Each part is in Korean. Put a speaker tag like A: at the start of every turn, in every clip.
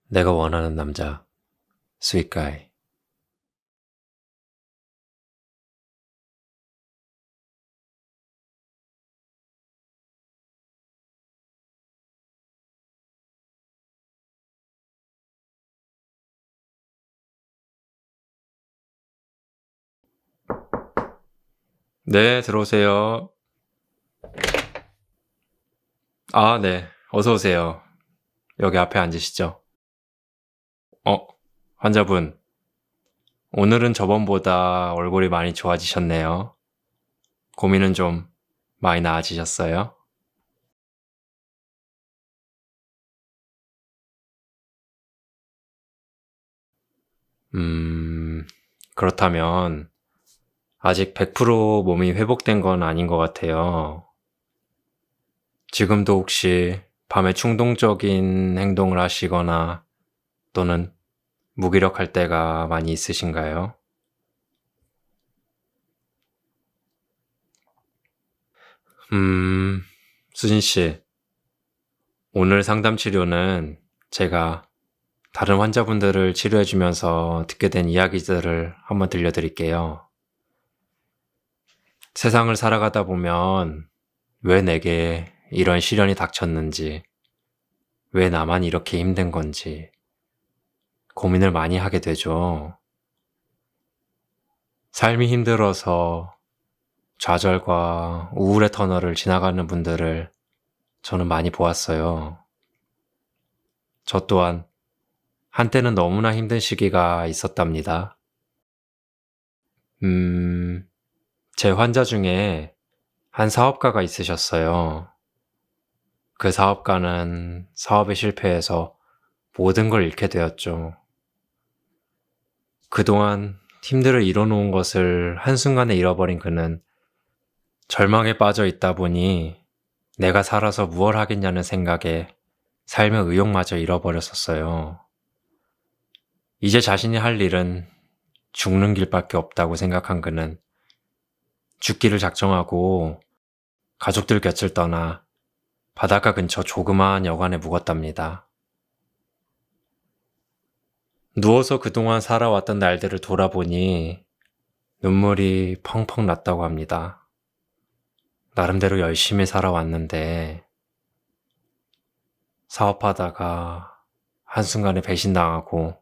A: 내가 원하는 남자, 스윗가이. 네, 들어오세요. 아, 네. 어서 오세요. 여기 앞에 앉으시죠. 어, 환자분. 오늘은 저번보다 얼굴이 많이 좋아지셨네요. 고민은 좀 많이 나아지셨어요? 음, 그렇다면 아직 100% 몸이 회복된 건 아닌 것 같아요. 지금도 혹시 밤에 충동적인 행동을 하시거나 또는 무기력할 때가 많이 있으신가요? 음, 수진 씨, 오늘 상담 치료는 제가 다른 환자분들을 치료해주면서 듣게 된 이야기들을 한번 들려드릴게요. 세상을 살아가다 보면 왜 내게 이런 시련이 닥쳤는지, 왜 나만 이렇게 힘든 건지 고민을 많이 하게 되죠. 삶이 힘들어서 좌절과 우울의 터널을 지나가는 분들을 저는 많이 보았어요. 저 또한 한때는 너무나 힘든 시기가 있었답니다. 음, 제 환자 중에 한 사업가가 있으셨어요. 그 사업가는 사업에 실패해서 모든 걸 잃게 되었죠. 그동안 힘들어 이뤄놓은 것을 한순간에 잃어버린 그는 절망에 빠져 있다 보니 내가 살아서 무얼 하겠냐는 생각에 삶의 의욕마저 잃어버렸었어요. 이제 자신이 할 일은 죽는 길밖에 없다고 생각한 그는 죽기를 작정하고 가족들 곁을 떠나 바닷가 근처 조그마한 여관에 묵었답니다. 누워서 그동안 살아왔던 날들을 돌아보니 눈물이 펑펑 났다고 합니다. 나름대로 열심히 살아왔는데 사업하다가 한순간에 배신당하고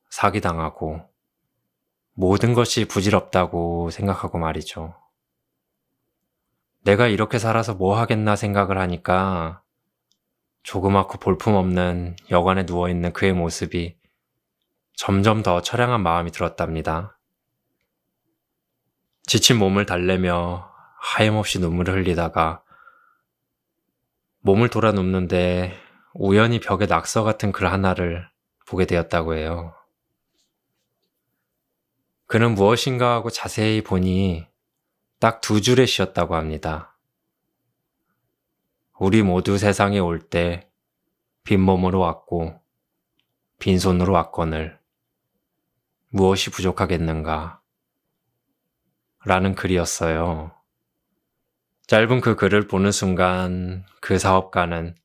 A: 사기당하고 모든 것이 부질없다고 생각하고 말이죠. 내가 이렇게 살아서 뭐 하겠나 생각을 하니까 조그맣고 볼품없는 여관에 누워있는 그의 모습이 점점 더 처량한 마음이 들었답니다. 지친 몸을 달래며 하염없이 눈물을 흘리다가 몸을 돌아 눕는데 우연히 벽에 낙서 같은 글 하나를 보게 되었다고 해요. 그는 무엇인가 하고 자세히 보니 딱 두 줄의 시였다고 합니다. 우리 모두 세상에 올 때 빈몸으로 왔고 빈손으로 왔거늘 무엇이 부족하겠는가 라는 글이었어요. 짧은 그 글을 보는 순간 그 사업가는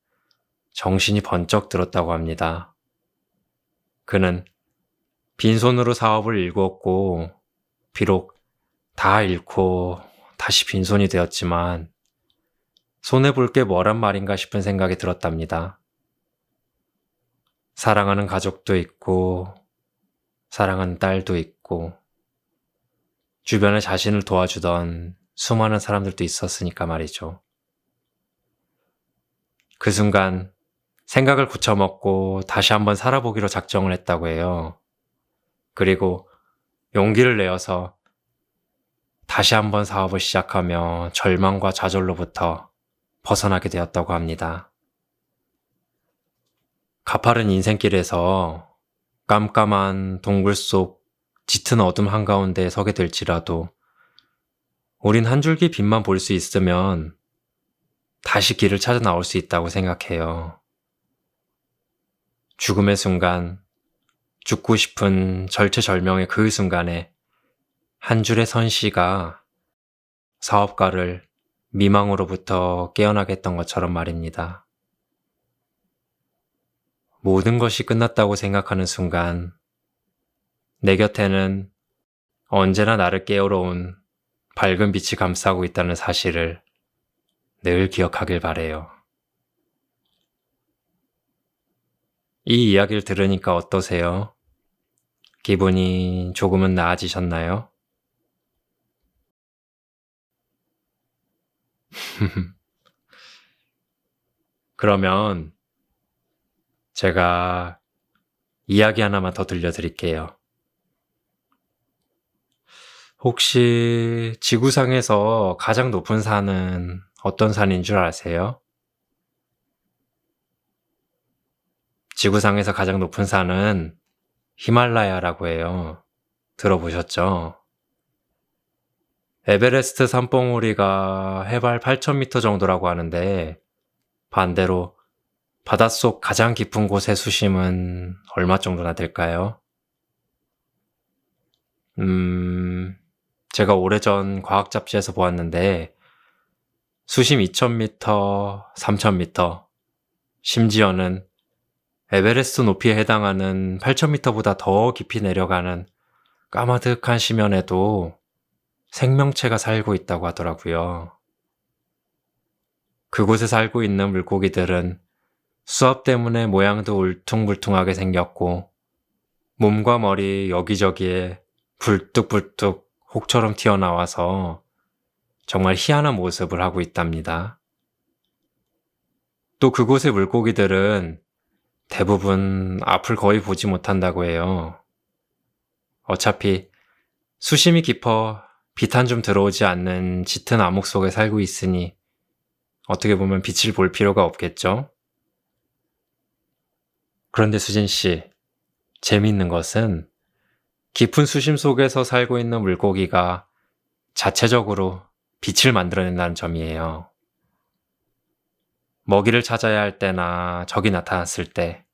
A: 정신이 번쩍 들었다고 합니다. 그는 빈손으로 사업을 일구었고 비록 다 잃고 다시 빈손이 되었지만 손해볼 게 뭐란 말인가 싶은 생각이 들었답니다. 사랑하는 가족도 있고 사랑하는 딸도 있고 주변에 자신을 도와주던 수많은 사람들도 있었으니까 말이죠. 그 순간 생각을 고쳐먹고 다시 한번 살아보기로 작정을 했다고 해요. 그리고 용기를 내어서 다시 한번 사업을 시작하며 절망과 좌절로부터 벗어나게 되었다고 합니다. 가파른 인생길에서 깜깜한 동굴 속 짙은 어둠 한가운데 서게 될지라도 우린 한 줄기 빛만 볼 수 있으면 다시 길을 찾아 나올 수 있다고 생각해요. 죽음의 순간, 죽고 싶은 절체절명의 그 순간에 한 줄의 선시가 사업가를 미망으로부터 깨어나게 했던 것처럼 말입니다. 모든 것이 끝났다고 생각하는 순간 내 곁에는 언제나 나를 깨우러 온 밝은 빛이 감싸고 있다는 사실을 늘 기억하길 바래요. 이 이야기를 들으니까 어떠세요? 기분이 조금은 나아지셨나요? 그러면 제가 이야기 하나만 더 들려드릴게요. 혹시 지구상에서 가장 높은 산은 어떤 산인 줄 아세요? 지구상에서 가장 높은 산은 히말라야라고 해요. 들어보셨죠? 에베레스트 산봉우리가 해발 8,000m 정도라고 하는데 반대로 바닷속 가장 깊은 곳의 수심은 얼마 정도나 될까요? 제가 오래전 과학 잡지에서 보았는데 수심 2,000m, 3,000m, 심지어는 에베레스트 높이에 해당하는 8,000m보다 더 깊이 내려가는 까마득한 심연에도 생명체가 살고 있다고 하더라고요. 그곳에 살고 있는 물고기들은 수압 때문에 모양도 울퉁불퉁하게 생겼고 몸과 머리 여기저기에 불뚝불뚝 혹처럼 튀어나와서 정말 희한한 모습을 하고 있답니다. 또 그곳의 물고기들은 대부분 앞을 거의 보지 못한다고 해요. 어차피 수심이 깊어 빛 한 줌 들어오지 않는 짙은 암흑 속에 살고 있으니 어떻게 보면 빛을 볼 필요가 없겠죠? 그런데 수진 씨, 재미있는 것은 깊은 수심 속에서 살고 있는 물고기가 자체적으로 빛을 만들어낸다는 점이에요. 먹이를 찾아야 할 때나 적이 나타났을 때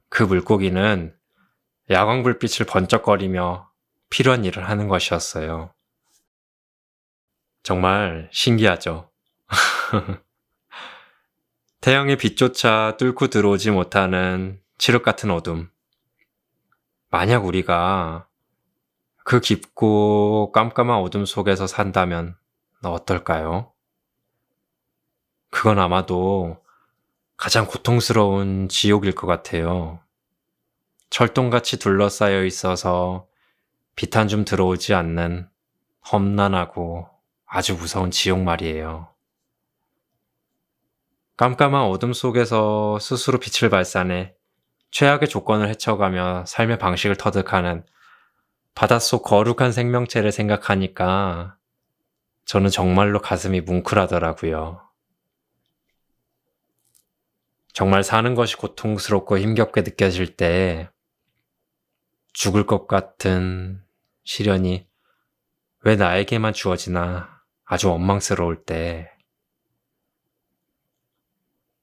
A: 그 물고기는 야광 불빛을 번쩍거리며 필요한 일을 하는 것이었어요. 정말 신기하죠? 태양의 빛조차 뚫고 들어오지 못하는 칠흑 같은 어둠. 만약 우리가 그 깊고 깜깜한 어둠 속에서 산다면 어떨까요? 그건 아마도 가장 고통스러운 지옥일 것 같아요. 철동같이 둘러싸여 있어서 빛 한 줌 들어오지 않는 험난하고 아주 무서운 지옥 말이에요. 깜깜한 어둠 속에서 스스로 빛을 발산해 최악의 조건을 헤쳐가며 삶의 방식을 터득하는 바닷속 거룩한 생명체를 생각하니까 저는 정말로 가슴이 뭉클하더라고요. 정말 사는 것이 고통스럽고 힘겹게 느껴질 때 죽을 것 같은 시련이 왜 나에게만 주어지나 아주 원망스러울 때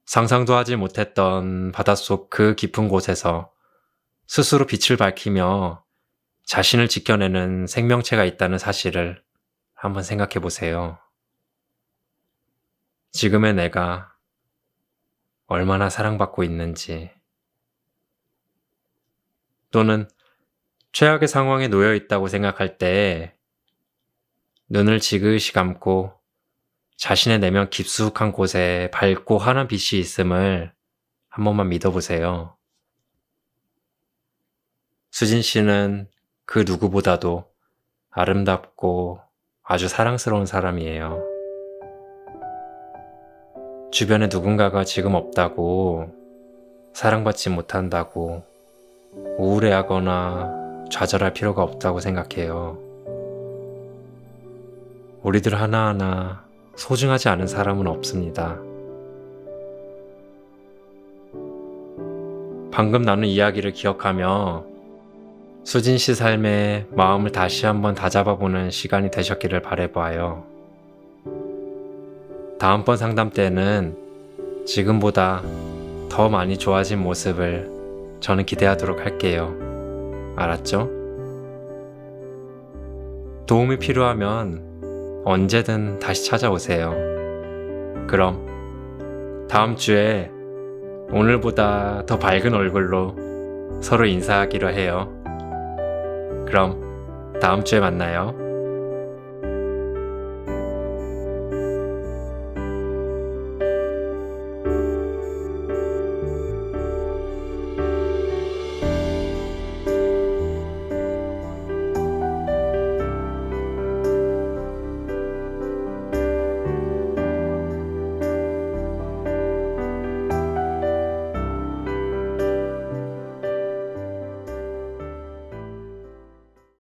A: 상상도 하지 못했던 바닷속 그 깊은 곳에서 스스로 빛을 밝히며 자신을 지켜내는 생명체가 있다는 사실을 한번 생각해 보세요. 지금의 내가 얼마나 사랑받고 있는지, 또는 최악의 상황에 놓여 있다고 생각할 때 눈을 지그시 감고 자신의 내면 깊숙한 곳에 밝고 환한 빛이 있음을 한 번만 믿어보세요. 수진 씨는 그 누구보다도 아름답고 아주 사랑스러운 사람이에요. 주변에 누군가가 지금 없다고, 사랑받지 못한다고 우울해하거나 좌절할 필요가 없다고 생각해요. 우리들 하나하나 소중하지 않은 사람은 없습니다. 방금 나눈 이야기를 기억하며 수진 씨 삶에 마음을 다시 한번 다잡아보는 시간이 되셨기를 바라봐요. 다음번 상담 때는 지금보다 더 많이 좋아진 모습을 저는 기대하도록 할게요. 알았죠? 도움이 필요하면 언제든 다시 찾아오세요. 그럼 다음 주에 오늘보다 더 밝은 얼굴로 서로 인사하기로 해요. 그럼 다음 주에 만나요.